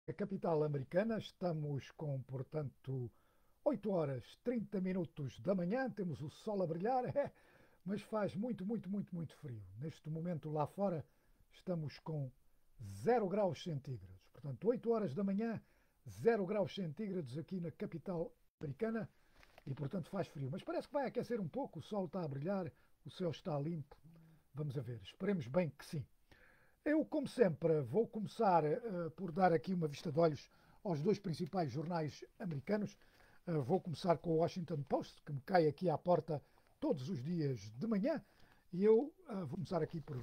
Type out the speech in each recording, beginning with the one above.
A capital americana, estamos com, portanto, 8 horas 30 minutos da manhã, temos o sol a brilhar, mas faz muito frio. Neste momento lá fora estamos com 0 graus centígrados. Portanto, 8 horas da manhã, 0 graus centígrados aqui na capital americana e, portanto, faz frio. Mas parece que vai aquecer um pouco, o sol está a brilhar, o céu está limpo. Vamos a ver, esperemos bem que sim. Eu, como sempre, vou começar por dar aqui uma vista de olhos aos dois principais jornais americanos. Vou começar com o Washington Post, que me cai aqui à porta todos os dias de manhã, e eu vou começar aqui por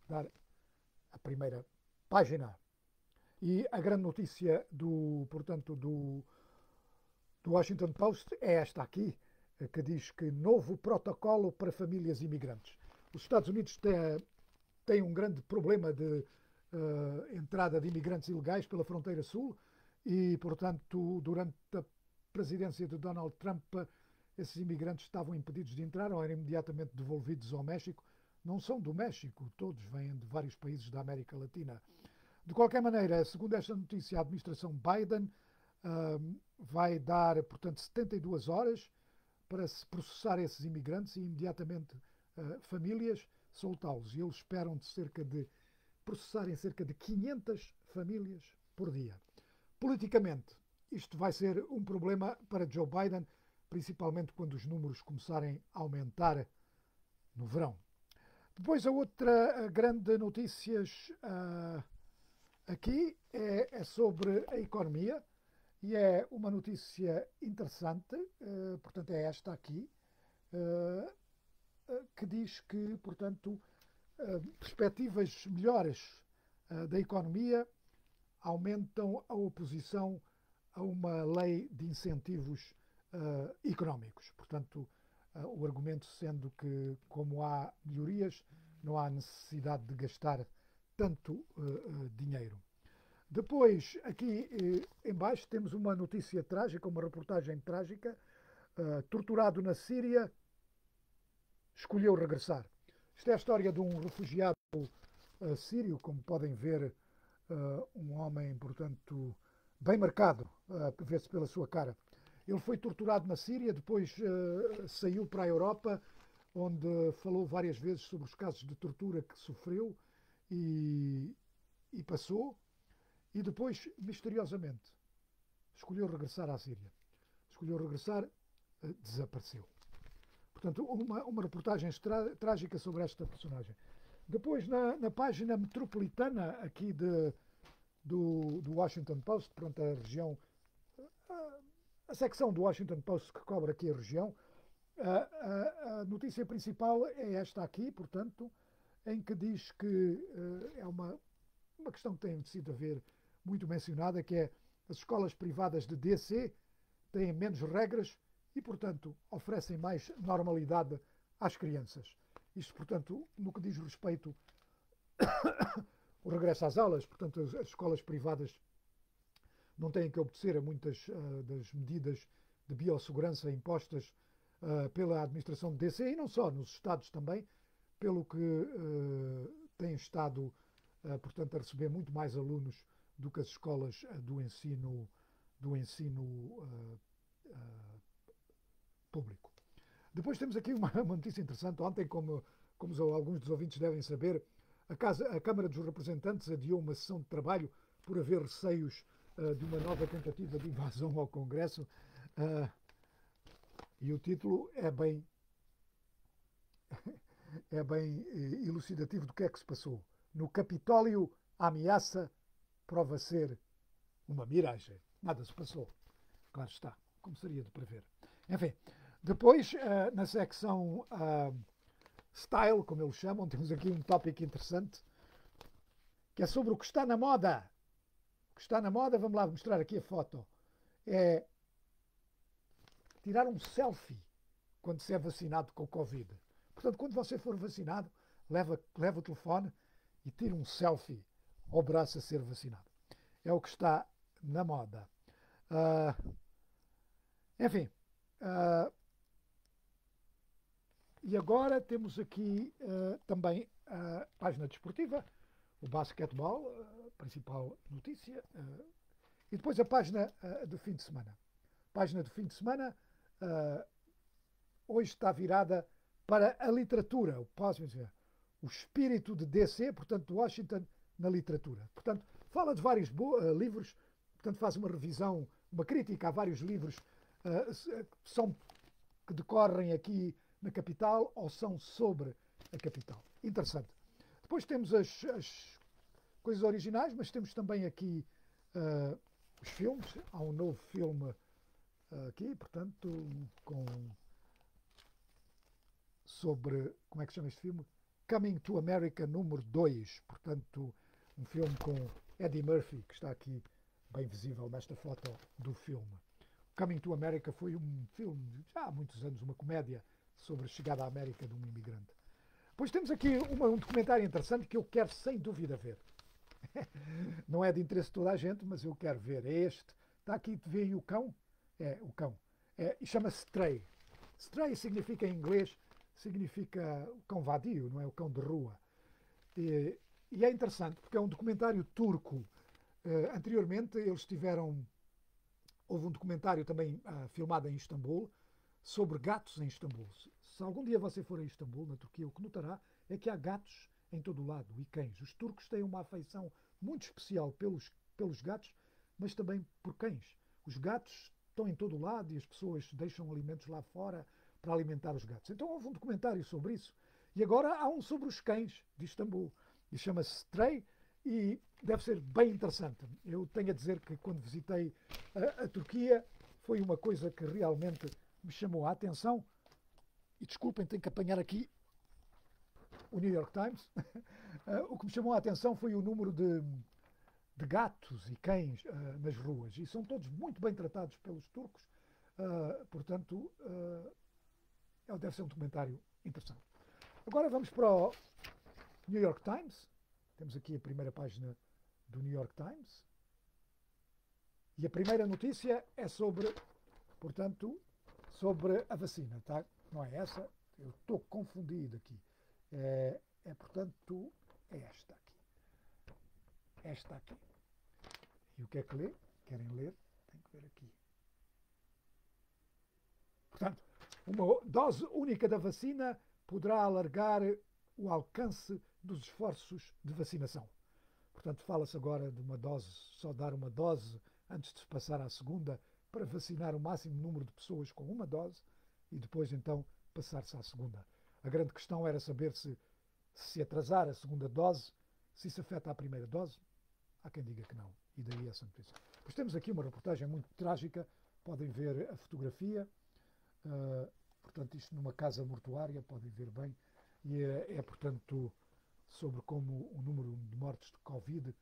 dar a primeira página. E a grande notícia do Washington Post é esta aqui, que diz que novo protocolo para famílias imigrantes. Os Estados Unidos têm um grande problema de entrada de imigrantes ilegais pela fronteira sul e, portanto, durante a presidência de Donald Trump, esses imigrantes estavam impedidos de entrar ou eram imediatamente devolvidos ao México. Não são do México, todos vêm de vários países da América Latina. De qualquer maneira, segundo esta notícia, a administração Biden vai dar, portanto, 72 horas para se processar esses imigrantes e imediatamente famílias soltá-los. E eles esperam de processarem cerca de 500 famílias por dia. Politicamente, isto vai ser um problema para Joe Biden, principalmente quando os números começarem a aumentar no verão. Depois, a outra grande notícia aqui é sobre a economia e é uma notícia interessante, portanto, é esta aqui, que diz que, portanto, perspectivas melhores da economia aumentam a oposição a uma lei de incentivos económicos. Portanto, o argumento sendo que, como há melhorias, não há necessidade de gastar tanto dinheiro. Depois, aqui em baixo, temos uma notícia trágica, uma reportagem trágica. Torturado na Síria, escolheu regressar. Isto é a história de um refugiado sírio, como podem ver, um homem, portanto, bem marcado, vê-se pela sua cara. Ele foi torturado na Síria, depois saiu para a Europa, onde falou várias vezes sobre os casos de tortura que sofreu e, e passou, e depois, misteriosamente, escolheu regressar à Síria. Escolheu regressar, desapareceu. Portanto, uma reportagem trágica sobre esta personagem. Depois, na página metropolitana aqui do Washington Post, pronto, a região, a secção do Washington Post que cobre aqui a região, a notícia principal é esta aqui, portanto, em que diz que é uma questão que tem sido a ver muito mencionada, que é as escolas privadas de DC têm menos regras e, portanto, oferecem mais normalidade às crianças. Isto, portanto, no que diz respeito ao regresso às aulas, portanto, as escolas privadas não têm que obedecer a muitas das medidas de biossegurança impostas pela administração de DC e não só, nos Estados também, pelo que têm estado, portanto, a receber muito mais alunos do que as escolas do ensino público. Depois temos aqui uma notícia interessante. Ontem, como alguns dos ouvintes devem saber, a Câmara dos Representantes adiou uma sessão de trabalho por haver receios de uma nova tentativa de invasão ao Congresso. E o título é bem elucidativo do que é que se passou. No Capitólio, a ameaça prova ser uma miragem. Nada se passou. Claro está, como seria de prever. Enfim, depois, na secção Style, como eles chamam, temos aqui um tópico interessante, que é sobre o que está na moda. O que está na moda, vamos lá mostrar aqui a foto, é tirar um selfie quando se é vacinado com o Covid. Portanto, quando você for vacinado, leva o telefone e tira um selfie ao braço a ser vacinado. É o que está na moda. Enfim, e agora temos aqui também a página desportiva, o basquetebol, a principal notícia, E depois a página do fim de semana. A página do fim de semana hoje está virada para a literatura, o espírito de DC, portanto, de Washington, na literatura. Portanto, fala de vários livros, portanto, faz uma revisão, uma crítica a vários livros que decorrem aqui na capital ou são sobre a capital. Interessante. Depois temos as coisas originais, mas temos também aqui os filmes. Há um novo filme aqui, portanto, sobre, como é que se chama este filme? Coming to America número 2, portanto, um filme com Eddie Murphy, que está aqui bem visível nesta foto do filme. Coming to America foi um filme, já há muitos anos, uma comédia sobre a chegada à América de um imigrante. Depois temos aqui um documentário interessante que eu quero sem dúvida ver. Não é de interesse de toda a gente, mas eu quero ver. É este. Está aqui, vê aí o cão? É, o cão. E chama-se Stray. Stray significa em inglês, significa o cão vadio, não é? O cão de rua. E é interessante, porque é um documentário turco. Anteriormente, eles tiveram... Houve um documentário também filmado em Istambul, sobre gatos em Istambul. Se algum dia você for a Istambul, na Turquia, o que notará é que há gatos em todo o lado e cães. Os turcos têm uma afeição muito especial pelos gatos, mas também por cães. Os gatos estão em todo o lado e as pessoas deixam alimentos lá fora para alimentar os gatos. Então houve um documentário sobre isso. E agora há um sobre os cães de Istambul. E chama-se Stray e deve ser bem interessante. Eu tenho a dizer que quando visitei a Turquia foi uma coisa que realmente me chamou a atenção. E desculpem, tenho que apanhar aqui o New York Times. O que me chamou a atenção foi o número de gatos e cães nas ruas. E são todos muito bem tratados pelos turcos. Portanto, deve ser um documentário interessante. Agora vamos para o New York Times. Temos aqui a primeira página do New York Times. E a primeira notícia é sobre, portanto, sobre a vacina, tá? Não é essa, eu estou confundido aqui. Portanto, é esta aqui. Esta aqui. E o que é que lê? Querem ler? Tem que ver aqui. Portanto, uma dose única da vacina poderá alargar o alcance dos esforços de vacinação. Portanto, fala-se agora de uma dose, só dar uma dose antes de se passar à segunda, para vacinar o máximo número de pessoas com uma dose e depois, então, passar-se à segunda. A grande questão era saber se atrasar a segunda dose, se isso afeta a primeira dose. Há quem diga que não. E daí essa notícia. Pois temos aqui uma reportagem muito trágica. Podem ver a fotografia. Portanto, isto numa casa mortuária, podem ver bem. E portanto, sobre como o número de mortes de Covid,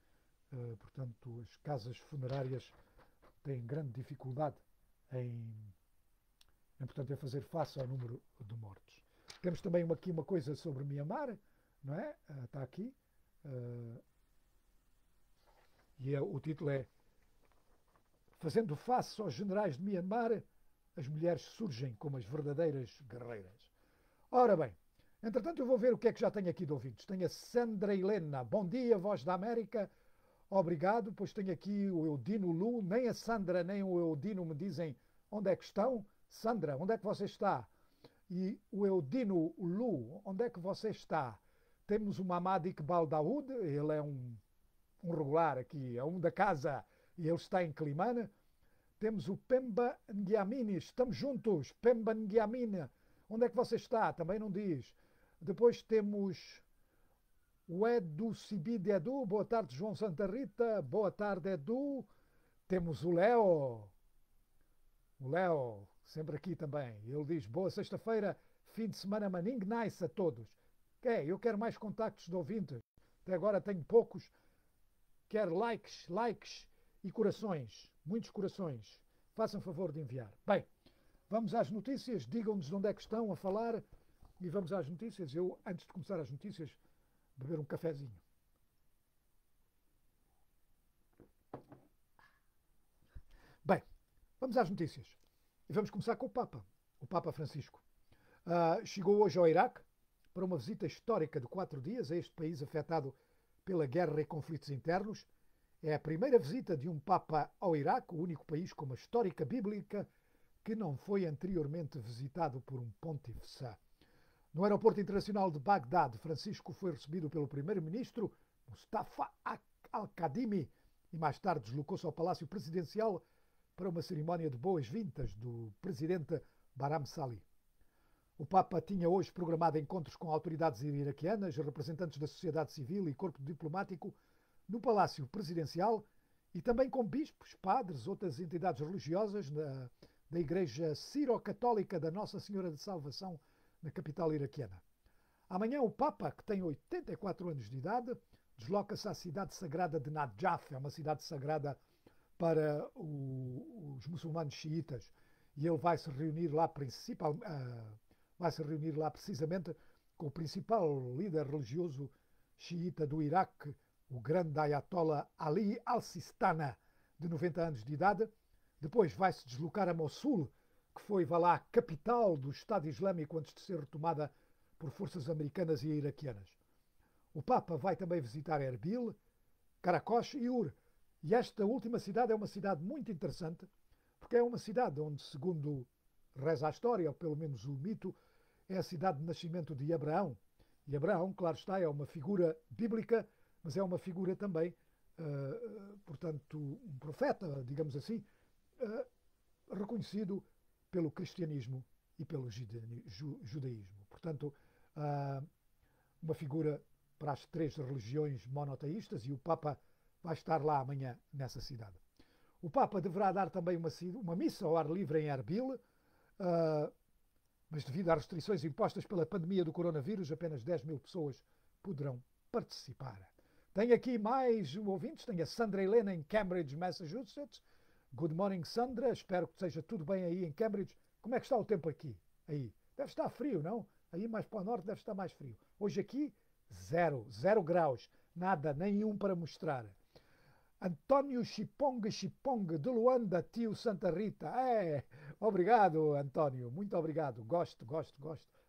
portanto, as casas funerárias têm grande dificuldade portanto, em fazer face ao número de mortes. Temos também aqui uma coisa sobre Mianmar, não é? Está aqui. E o título é Fazendo face aos generais de Mianmar, as mulheres surgem como as verdadeiras guerreiras. Ora bem, entretanto eu vou ver o que é que já tenho aqui de ouvintes. Tenho a Sandra Helena. Bom dia, Voz da América. Obrigado. Pois tenho aqui o Eudino Lu. Nem a Sandra nem o Eudino me dizem onde é que estão. Sandra, onde é que você está? E o Eudino Lu, onde é que você está? Temos o Mamad Iqbal Daoud, ele é um regular aqui, é um da casa e ele está em Climane. Temos o Pemba Nguiamini, estamos juntos. Pemba Nguiamini, onde é que você está? Também não diz. Depois temos o Edu Cibide Edu, boa tarde João Santa Rita, boa tarde Edu. Temos o Léo, sempre aqui também. Ele diz, boa sexta-feira, fim de semana maning nice a todos. Eu quero mais contactos de ouvintes. Até agora tenho poucos. Quero likes e corações. Muitos corações. Façam favor de enviar. Bem, vamos às notícias. Digam-nos de onde é que estão a falar. E vamos às notícias. Eu, antes de começar as notícias, beber um cafezinho. Bem, vamos às notícias. E vamos começar com o Papa Francisco. Chegou hoje ao Iraque para uma visita histórica de 4 dias a este país afetado pela guerra e conflitos internos. É a primeira visita de um Papa ao Iraque, o único país com uma histórica bíblica que não foi anteriormente visitado por um pontífice. No aeroporto internacional de Bagdade, Francisco foi recebido pelo primeiro-ministro Mustafa al-Kadhimi e mais tarde deslocou-se ao Palácio Presidencial para uma cerimónia de boas-vindas do presidente Barham Salih. O Papa tinha hoje programado encontros com autoridades iraquianas, representantes da sociedade civil e corpo diplomático no Palácio Presidencial e também com bispos, padres, outras entidades religiosas da Igreja Ciro-Católica da Nossa Senhora de Salvação na capital iraquiana. Amanhã o Papa, que tem 84 anos de idade, desloca-se à cidade sagrada de Najaf, é uma cidade sagrada para os muçulmanos xiitas, e ele vai se reunir lá precisamente com o principal líder religioso xiita do Iraque, o grande Ayatollah Ali al-Sistana, de 90 anos de idade. Depois vai se deslocar a Mossul, que foi, vá lá, a capital do Estado Islâmico antes de ser retomada por forças americanas e iraquianas. O Papa vai também visitar Erbil, Karakosh e Ur. E esta última cidade é uma cidade muito interessante, porque é uma cidade onde, segundo reza a história, ou pelo menos o mito, é a cidade de nascimento de Abraão. E Abraão, claro está, é uma figura bíblica, mas é uma figura também, portanto, um profeta, digamos assim, reconhecido pelo cristianismo e pelo judaísmo. Portanto, uma figura para as três religiões monoteístas, e o Papa vai estar lá amanhã nessa cidade. O Papa deverá dar também uma missa ao ar livre em Erbil, mas devido às restrições impostas pela pandemia do coronavírus, apenas 10 mil pessoas poderão participar. Tenho aqui mais ouvintes, tenho a Sandra Helena em Cambridge, Massachusetts. Good morning, Sandra. Espero que esteja tudo bem aí em Cambridge. Como é que está o tempo aqui? Aí. Deve estar frio, não? Aí mais para o norte deve estar mais frio. Hoje aqui, 0 graus. Nada, nenhum para mostrar. António Chipong de Luanda, tio Santa Rita. Obrigado, António. Muito obrigado. Gosto.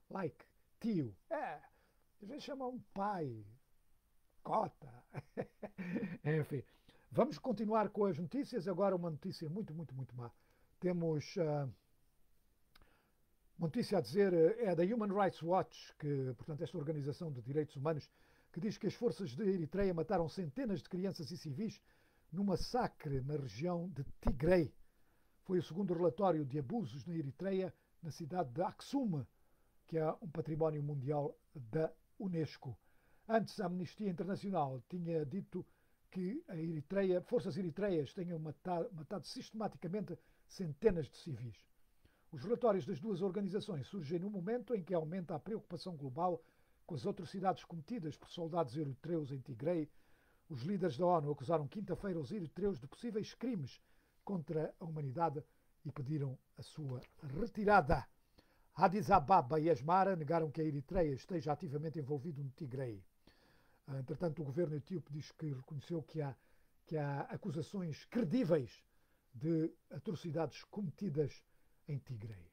Like, tio. Às vezes chama um pai. Cota. Enfim. Vamos continuar com as notícias. Agora uma notícia muito má. Temos uma notícia a dizer, é da Human Rights Watch, que, portanto, esta organização de direitos humanos, que diz que as forças de Eritreia mataram centenas de crianças e civis num massacre na região de Tigray. Foi o segundo relatório de abusos na Eritreia, na cidade de Aksum, que é um património mundial da Unesco. Antes, a Amnistia Internacional tinha dito que forças eritreias tenham matado sistematicamente centenas de civis. Os relatórios das duas organizações surgem num momento em que aumenta a preocupação global com as atrocidades cometidas por soldados eritreus em Tigray. Os líderes da ONU acusaram quinta-feira os eritreus de possíveis crimes contra a humanidade e pediram a sua retirada. Addis Ababa e Asmara negaram que a Eritreia esteja ativamente envolvida no Tigray. Entretanto, o governo etíope diz que reconheceu que há acusações credíveis de atrocidades cometidas em Tigray.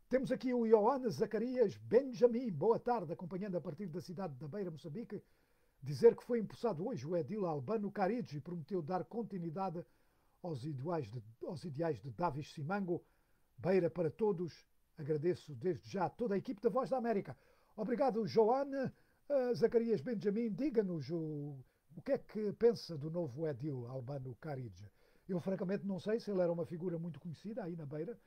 Temos aqui o Ioana Zacarias Benjamin, boa tarde, acompanhando a partir da cidade da Beira, Moçambique, dizer que foi empossado hoje o edil Albano Carige e prometeu dar continuidade aos ideais de Davis Simango. Beira para todos. Agradeço desde já a toda a equipe da Voz da América. Obrigado, Joana. Zacarias Benjamin, diga-nos o que é que pensa do novo edil Albano Carige. Eu, francamente, não sei se ele era uma figura muito conhecida aí na Beira.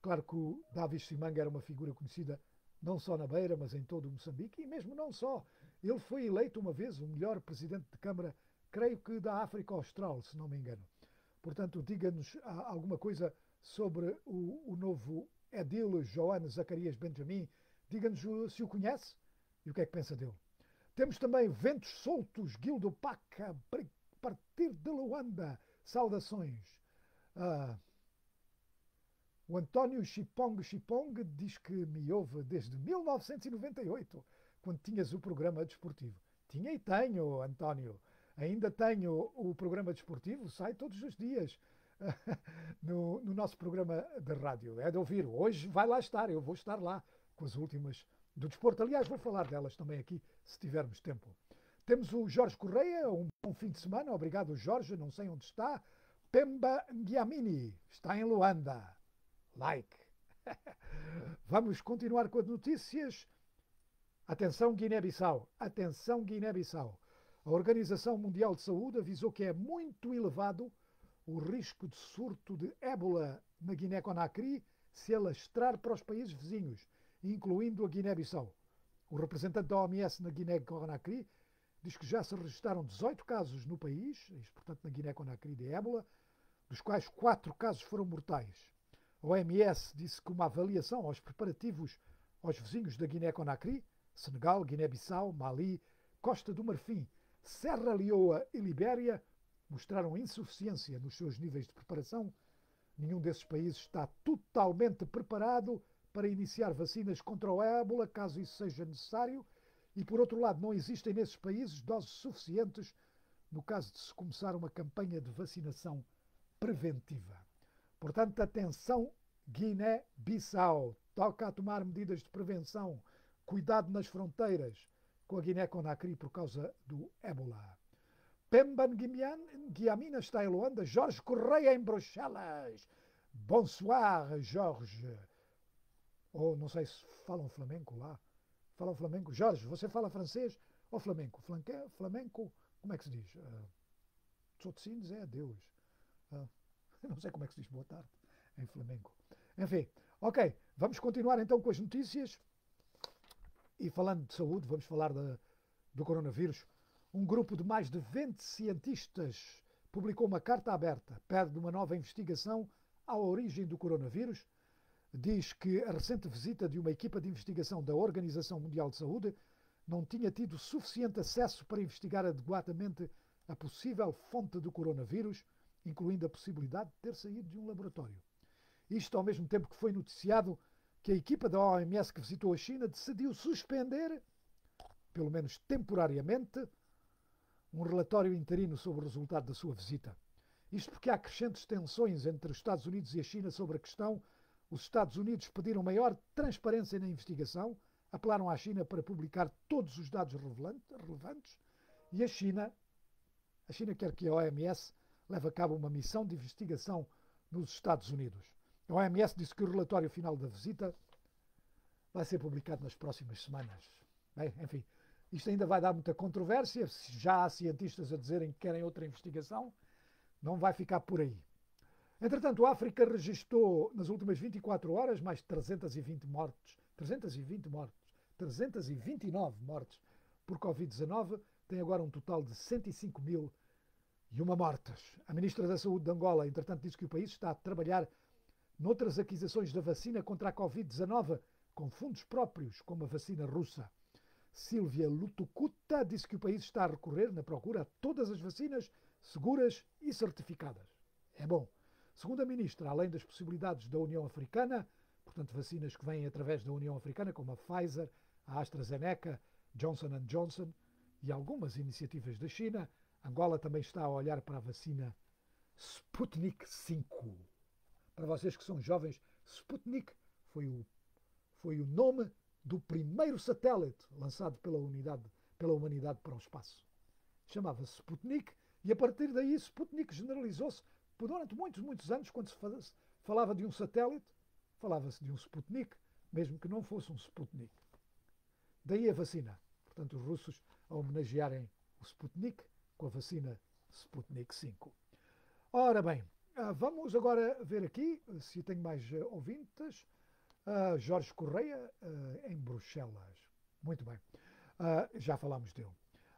Claro que o Davis Simango era uma figura conhecida não só na Beira, mas em todo o Moçambique, e mesmo não só. Ele foi eleito uma vez o melhor presidente de Câmara, creio que da África Austral, se não me engano. Portanto, diga-nos alguma coisa sobre o novo edil Joana Zacarias Benjamin. Diga-nos se o conhece e o que é que pensa dele. Temos também Ventos Soltos, Guildo Paca, a partir de Luanda. Saudações. O António Chipong diz que me ouve desde 1998, quando tinhas o programa desportivo. Tinha e tenho, António. Ainda tenho o programa desportivo, sai todos os dias no nosso programa de rádio. É de ouvir. Hoje vai lá estar, eu vou estar lá com as últimas do desporto. Aliás, vou falar delas também aqui, se tivermos tempo. Temos o Jorge Correia, um bom fim de semana. Obrigado, Jorge. Não sei onde está. Pemba Ngiamini está em Luanda. Like. Vamos continuar com as notícias. Atenção, Guiné-Bissau. Atenção, Guiné-Bissau. A Organização Mundial de Saúde avisou que é muito elevado o risco de surto de ébola na Guiné-Conakry se alastrar para os países vizinhos, incluindo a Guiné-Bissau. O representante da OMS na Guiné-Conakry diz que já se registaram 18 casos no país, isto, portanto, na Guiné-Conakry de ébola, dos quais 4 casos foram mortais. A OMS disse que uma avaliação aos preparativos aos vizinhos da Guiné-Conakry, Senegal, Guiné-Bissau, Mali, Costa do Marfim, Serra Leoa e Libéria, mostraram insuficiência nos seus níveis de preparação. Nenhum desses países está totalmente preparado para iniciar vacinas contra o ébola, caso isso seja necessário, e, por outro lado, não existem nesses países doses suficientes no caso de se começar uma campanha de vacinação preventiva. Portanto, atenção, Guiné-Bissau. Toca a tomar medidas de prevenção. Cuidado nas fronteiras com a Guiné-Conakry por causa do ébola. Pemba Ngiamina está em Luanda. Jorge Correia em Bruxelas. Bonsoir, Jorge. Ou não sei se falam flamenco lá. Falam flamenco. Jorge, você fala francês ou flamenco? Flamenco, como é que se diz? Tzotzines é adeus. Não sei como é que se diz boa tarde em flamenco. Enfim, ok. Vamos continuar então com as notícias. E falando de saúde, vamos falar do coronavírus. Um grupo de mais de 20 cientistas publicou uma carta aberta, pede uma nova investigação à origem do coronavírus. Diz que a recente visita de uma equipa de investigação da Organização Mundial de Saúde não tinha tido suficiente acesso para investigar adequadamente a possível fonte do coronavírus, incluindo a possibilidade de ter saído de um laboratório. Isto ao mesmo tempo que foi noticiado que a equipa da OMS que visitou a China decidiu suspender, pelo menos temporariamente, um relatório interino sobre o resultado da sua visita. Isto porque há crescentes tensões entre os Estados Unidos e a China sobre a questão. Os Estados Unidos pediram maior transparência na investigação, apelaram à China para publicar todos os dados relevantes e a China quer que a OMS leve a cabo uma missão de investigação nos Estados Unidos. A OMS disse que o relatório final da visita vai ser publicado nas próximas semanas. Bem, enfim, isto ainda vai dar muita controvérsia. Já há cientistas a dizerem que querem outra investigação. Não vai ficar por aí. Entretanto, a África registrou nas últimas 24 horas mais de 329 mortes por Covid-19. Tem agora um total de 105.001 mortes. A ministra da Saúde de Angola, entretanto, disse que o país está a trabalhar noutras aquisições da vacina contra a Covid-19 com fundos próprios, como a vacina russa. Silvia Lutucuta disse que o país está a recorrer na procura a todas as vacinas seguras e certificadas. É bom. Segundo a ministra, além das possibilidades da União Africana, portanto vacinas que vêm através da União Africana, como a Pfizer, a AstraZeneca, Johnson & Johnson e algumas iniciativas da China, Angola também está a olhar para a vacina Sputnik V. Para vocês que são jovens, Sputnik foi o nome do primeiro satélite lançado pela humanidade para o espaço. Chamava-se Sputnik e a partir daí Sputnik generalizou-se. Durante muitos anos, quando se falava de um satélite, falava-se de um Sputnik, mesmo que não fosse um Sputnik. Daí a vacina. Portanto, os russos a homenagearem o Sputnik com a vacina Sputnik V. Ora bem, vamos agora ver aqui se tenho mais ouvintes. Jorge Correia, em Bruxelas. Muito bem. Já falámos dele.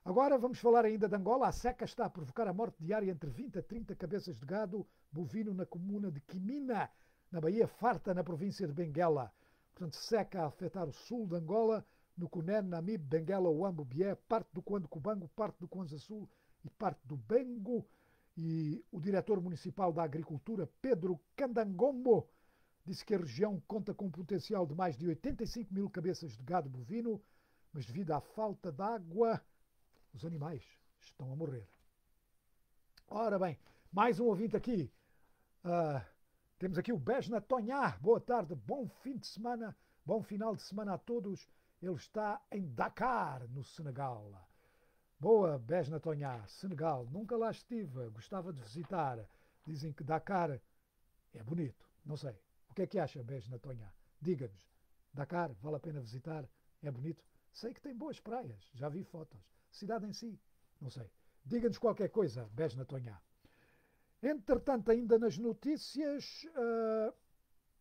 Agora vamos falar ainda de Angola. A seca está a provocar a morte diária entre 20 a 30 cabeças de gado bovino na comuna de Quimina, na Baía Farta, na província de Benguela. Portanto, seca a afetar o sul de Angola, no Cunene, Namibe, Benguela, Uambo, Bié, parte do Cuando Cubango, parte do Kwanza Sul e parte do Bengo. E o diretor municipal da Agricultura, Pedro Candangombo, disse que a região conta com um potencial de mais de 85.000 cabeças de gado bovino, mas devido à falta de água, os animais estão a morrer. Ora bem, mais um ouvinte aqui. Temos aqui o Besna Tonhar. Boa tarde, bom fim de semana, bom final de semana a todos. Ele está em Dakar, no Senegal. Boa, Besna Tonhá, Senegal. Nunca lá estive, gostava de visitar. Dizem que Dakar é bonito, não sei. O que acha, Besna Tonhá? Diga-nos. Dakar, vale a pena visitar? É bonito? Sei que tem boas praias, já vi fotos. Cidade em si, não sei. Diga-nos qualquer coisa, Besna Tonhá. Entretanto, ainda nas notícias,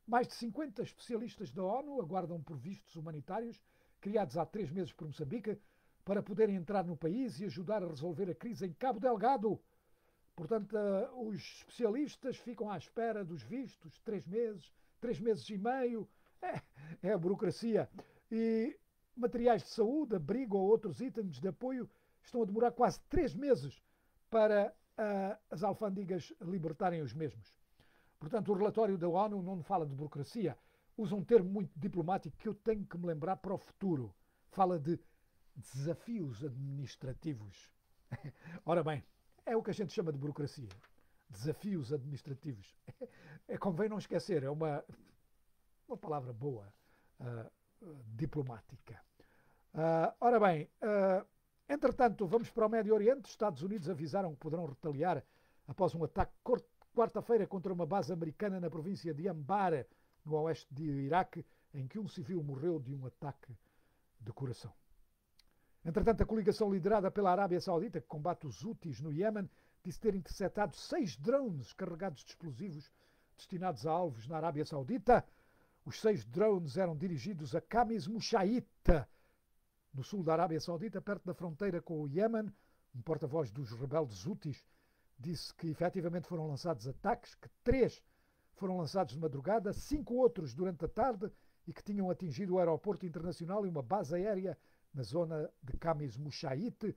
mais de 50 especialistas da ONU aguardam por vistos humanitários criados há 3 meses por Moçambique para poderem entrar no país e ajudar a resolver a crise em Cabo Delgado. Portanto, os especialistas ficam à espera dos vistos, 3 meses e meio, é a burocracia. E materiais de saúde, abrigo ou outros itens de apoio estão a demorar quase 3 meses para as alfândegas libertarem os mesmos. Portanto, o relatório da ONU não fala de burocracia, usa um termo muito diplomático que eu tenho que me lembrar para o futuro. Fala de desafios administrativos. Ora bem, é o que a gente chama de burocracia. Desafios administrativos. Convém não esquecer, é uma palavra boa, diplomática. Ora bem, entretanto, vamos para o Médio Oriente. Os Estados Unidos avisaram que poderão retaliar após um ataque quarta-feira contra uma base americana na província de Anbar, no oeste de Iraque, em que um civil morreu de um ataque de coração. Entretanto, a coligação liderada pela Arábia Saudita, que combate os Houthis no Iémen, disse ter interceptado 6 drones carregados de explosivos destinados a alvos na Arábia Saudita. Os 6 drones eram dirigidos a Khamis Mushaita, no sul da Arábia Saudita, perto da fronteira com o Iémen. Um porta-voz dos rebeldes Houthis disse que efetivamente foram lançados ataques, que 3 foram lançados de madrugada, 5 outros durante a tarde e que tinham atingido o aeroporto internacional e uma base aérea na zona de Khamis Mushaite.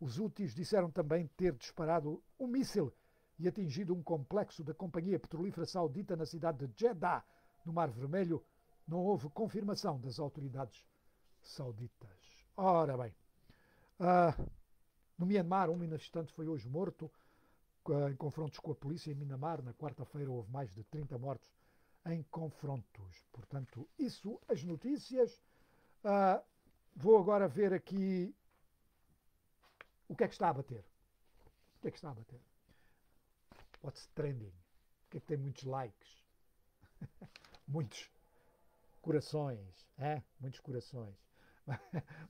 Os Houthis disseram também ter disparado um míssil e atingido um complexo da companhia petrolífera saudita na cidade de Jeddah, no Mar Vermelho. Não houve confirmação das autoridades sauditas. Ora bem, no Myanmar, um manifestante foi hoje morto em confrontos com a polícia em Myanmar. Na quarta-feira houve mais de 30 mortos em confrontos. Portanto, isso, as notícias. Vou agora ver aqui o que é que está a bater. O que é que está a bater? What's trending? O que é que tem muitos likes? Muitos corações. Muitos corações.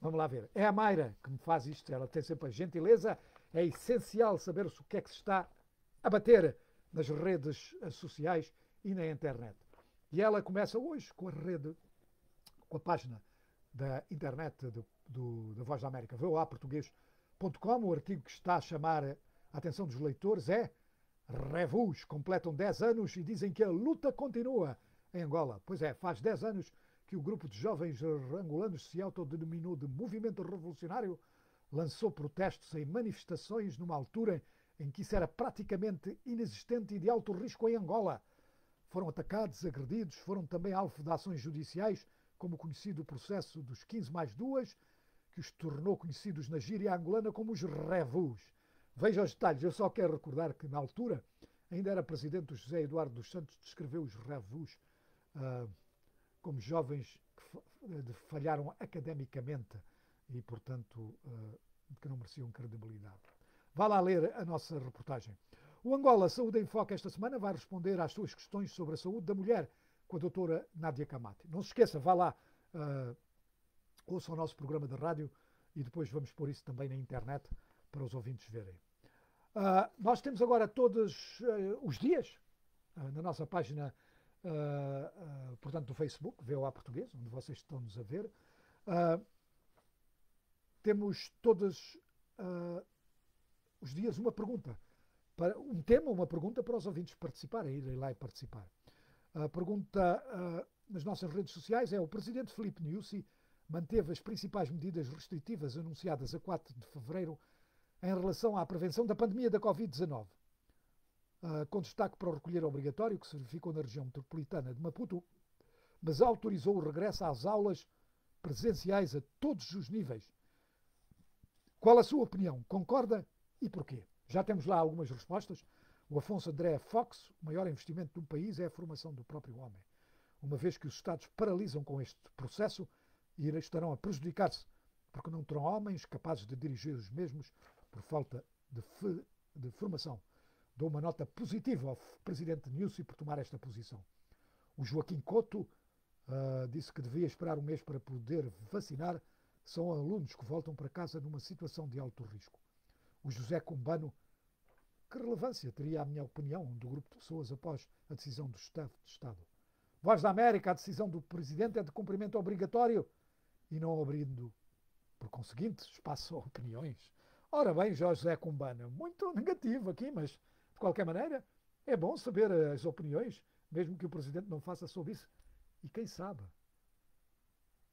Vamos lá ver. É a Mayra que me faz isto. Ela tem sempre a gentileza. É essencial saber o que é que se está a bater nas redes sociais e na internet. E ela começa hoje com a página da internet da Voz da América, voaportuguês.com. O artigo que está a chamar a atenção dos leitores é: Revus completam 10 anos e dizem que a luta continua em Angola. Pois é, faz 10 anos que o grupo de jovens angolanos se autodenominou de Movimento Revolucionário, lançou protestos em manifestações numa altura em que isso era praticamente inexistente e de alto risco em Angola. Foram atacados, agredidos, foram também alvo de ações judiciais, como o conhecido processo dos 15+2, que os tornou conhecidos na gíria angolana como os Revus. Veja os detalhes. Eu só quero recordar que, na altura, ainda era presidente o José Eduardo dos Santos, descreveu os Revus como jovens que falharam academicamente e, portanto, que não mereciam credibilidade. Vá lá ler a nossa reportagem. O Angola Saúde em Foco esta semana vai responder às suas questões sobre a saúde da mulher com a doutora Nádia Camati. Não se esqueça, vá lá, ouça o nosso programa de rádio e depois vamos pôr isso também na internet para os ouvintes verem. Nós temos agora todos os dias na nossa página, portanto, do Facebook, VOA Português, onde vocês estão-nos a ver. Temos todos os dias uma pergunta, um tema, uma pergunta para os ouvintes participarem, irem lá e participar. A pergunta nas nossas redes sociais é: o presidente Filipe Nyusi manteve as principais medidas restritivas anunciadas a 4 de fevereiro em relação à prevenção da pandemia da Covid-19, com destaque para o recolher obrigatório que se verificou na região metropolitana de Maputo, mas autorizou o regresso às aulas presenciais a todos os níveis. Qual a sua opinião? Concorda e porquê? Já temos lá algumas respostas. O Afonso André Fox: o maior investimento do país é a formação do próprio homem. Uma vez que os Estados paralisam com este processo e estarão a prejudicar-se porque não terão homens capazes de dirigir os mesmos por falta de formação. Dou uma nota positiva ao presidente Nyusi por tomar esta posição. O Joaquim Couto disse que devia esperar um mês para poder vacinar. São alunos que voltam para casa numa situação de alto risco. O José Cumbano, que relevância teria, a minha opinião, do grupo de pessoas após a decisão do chefe de Estado? Voz da América, a decisão do presidente é de cumprimento obrigatório e não abrindo, por conseguinte, espaço a opiniões. Ora bem, José Cumbano, muito negativo aqui, mas de qualquer maneira é bom saber as opiniões, mesmo que o presidente não faça sobre isso. E quem sabe,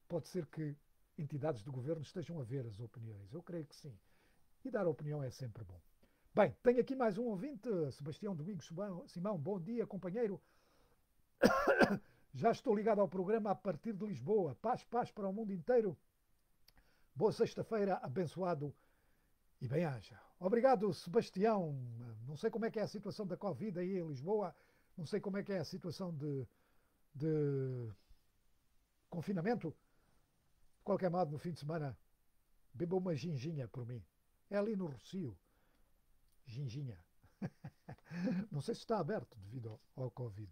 pode ser que entidades do governo estejam a ver as opiniões. Eu creio que sim. E dar opinião é sempre bom. Bem, tenho aqui mais um ouvinte, Sebastião Domingos Simão. Bom dia, companheiro. Já estou ligado ao programa a partir de Lisboa. Paz, paz para o mundo inteiro. Boa sexta-feira, abençoado e bem-aja. Obrigado, Sebastião. Não sei como é que é a situação da Covid aí em Lisboa. Não sei como é que é a situação de confinamento. De qualquer modo, no fim de semana, beba uma ginginha por mim. É ali no Rocio. Ginginha. Não sei se está aberto devido ao Covid.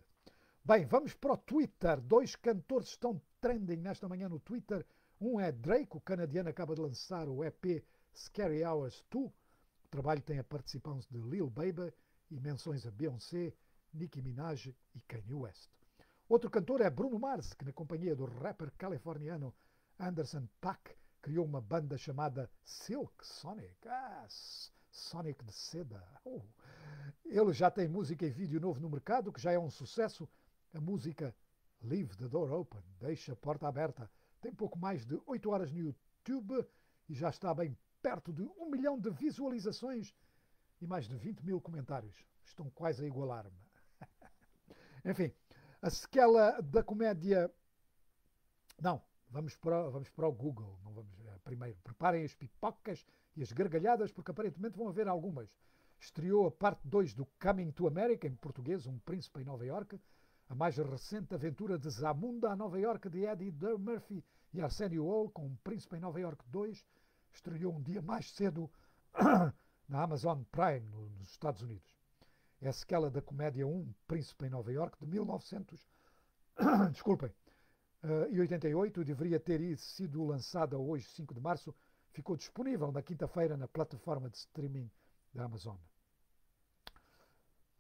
Bem, vamos para o Twitter. 2 cantores estão trending nesta manhã no Twitter. Um é Drake, o canadiano, acaba de lançar o EP Scary Hours 2. O trabalho tem a participação de Lil Baby e menções a Beyoncé, Nicki Minaj e Kanye West. Outro cantor é Bruno Mars, que na companhia do rapper californiano Anderson .Paak criou uma banda chamada Silk Sonic. Sonic de seda. Ele já tem música e vídeo novo no mercado, que já é um sucesso. A música Leave the Door Open, deixa a porta aberta. Tem pouco mais de 8 horas no YouTube e já está bem perto de 1 milhão de visualizações e mais de 20 mil comentários. Estão quase a igualar-me. Enfim, a sequela da comédia... Não, vamos para o Google. Não vamos, primeiro, preparem as pipocas e as gargalhadas, porque aparentemente vão haver algumas. Estreou a parte 2 do Coming to America, em português, Um Príncipe em Nova Iorque, a mais recente aventura de Zamunda a Nova Iorque, de Eddie Murphy e Arsenio Hall, com Um Príncipe em Nova Iorque 2, estreou um dia mais cedo na Amazon Prime, nos Estados Unidos. É a sequela da comédia Um Príncipe em Nova Iorque, de 1988, e deveria ter sido lançada hoje, 5 de março, ficou disponível na quinta-feira na plataforma de streaming da Amazon.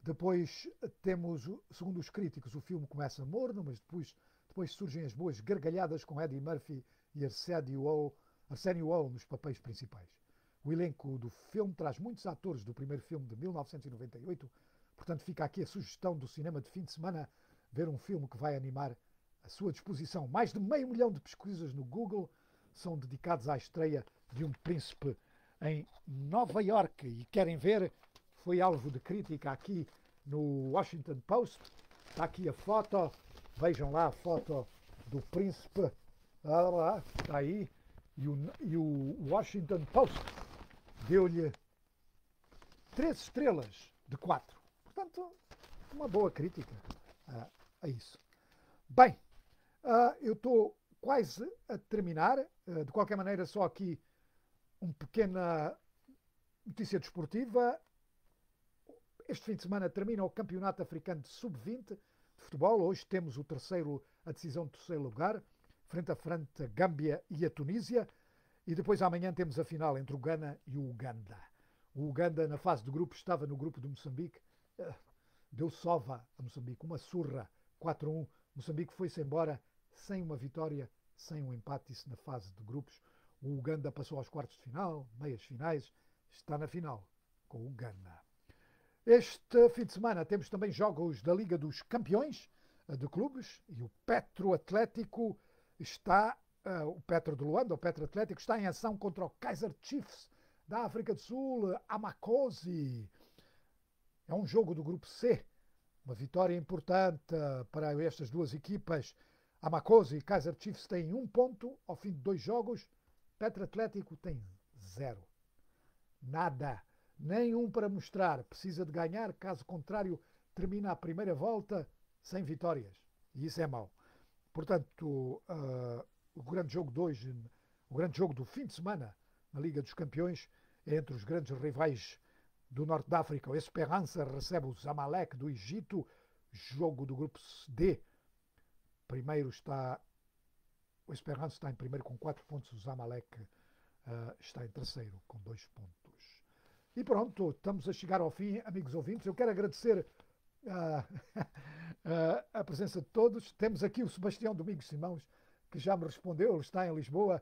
Depois temos, segundo os críticos, o filme começa morno, mas depois surgem as boas gargalhadas com Eddie Murphy e Arsenio Hall nos papéis principais. O elenco do filme traz muitos atores do primeiro filme de 1998, portanto fica aqui a sugestão do cinema de fim de semana, ver um filme que vai animar a sua disposição. Mais de 500 mil de pesquisas no Google são dedicados à estreia de Um Príncipe em Nova Iorque. E querem ver, foi alvo de crítica aqui no Washington Post. Está aqui a foto, vejam lá a foto do príncipe. Olha lá, está aí. E o Washington Post deu-lhe 3 estrelas de 4. Portanto, uma boa crítica a isso. Bem, eu estou quase a terminar. De qualquer maneira, só aqui uma pequena notícia desportiva. Este fim de semana termina o Campeonato Africano de Sub-20 de futebol. Hoje temos a decisão de terceiro lugar, frente a frente a Gâmbia e a Tunísia. E depois amanhã temos a final entre o Ghana e o Uganda. O Uganda, na fase de grupos, estava no grupo do Moçambique. Deu sova a Moçambique, uma surra, 4-1. Moçambique foi-se embora sem uma vitória, sem um empate, isso na fase de grupos. O Uganda passou aos quartos de final, meias finais, está na final com o Ghana. Este fim de semana temos também jogos da Liga dos Campeões de clubes e o Petro Atlético está, o Petro de Luanda, o Petro Atlético está em ação contra o Kaizer Chiefs da África do Sul, Amakosi. É um jogo do grupo C, uma vitória importante para estas duas equipas. Amakosi e Kaizer Chiefs têm 1 ponto ao fim de 2 jogos. Petro Atlético tem 0. Nada. Nenhum para mostrar. Precisa de ganhar, caso contrário, termina a primeira volta sem vitórias. E isso é mau. Portanto, o grande jogo de hoje, o grande jogo do fim de semana na Liga dos Campeões é entre os grandes rivais do Norte da África. O Esperança recebe o Zamalek do Egito, jogo do grupo D. Primeiro está o Esperança está em primeiro com 4 pontos, o Zamalek está em terceiro com 2 pontos. E pronto, estamos a chegar ao fim, amigos ouvintes. Eu quero agradecer a presença de todos. Temos aqui o Sebastião Domingos Simões, que já me respondeu, ele está em Lisboa.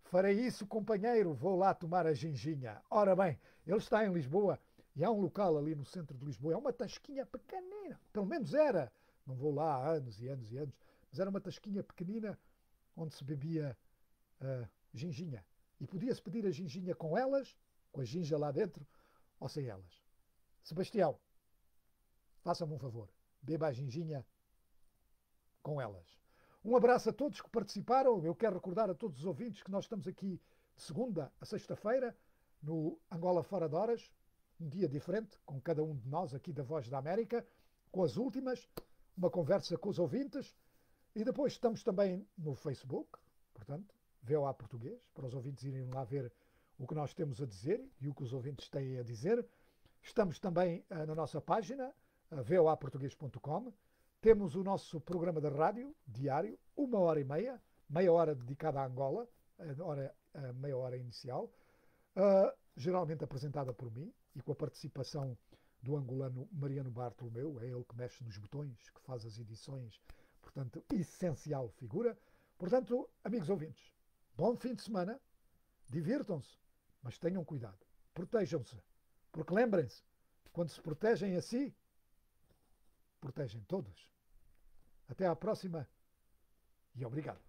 Farei isso, companheiro, vou lá tomar a ginginha. Ora bem, ele está em Lisboa e há um local ali no centro de Lisboa, é uma tasquinha pequenina, pelo menos era, não vou lá há anos e anos e anos, mas era uma tasquinha pequenina onde se bebia ginginha. E podia-se pedir a ginginha com elas, com a ginja lá dentro, ou sem elas. Sebastião, faça-me um favor, beba a ginginha com elas. Um abraço a todos que participaram. Eu quero recordar a todos os ouvintes que nós estamos aqui de segunda a sexta-feira no Angola Fora de Horas, um dia diferente, com cada um de nós aqui da Voz da América, com as últimas, uma conversa com os ouvintes. E depois estamos também no Facebook, portanto, VOA Português, para os ouvintes irem lá ver o que nós temos a dizer e o que os ouvintes têm a dizer. Estamos também na nossa página, voaportugues.com. Temos o nosso programa de rádio diário, 1h30, meia hora dedicada à Angola, a meia hora inicial, geralmente apresentada por mim e com a participação do angolano Mariano Bartolomeu, é ele que mexe nos botões, que faz as edições, portanto, essencial figura. Portanto, amigos ouvintes, bom fim de semana, divirtam-se, mas tenham cuidado, protejam-se, porque lembrem-se, quando se protegem a si, protegem todos. Até à próxima e obrigado.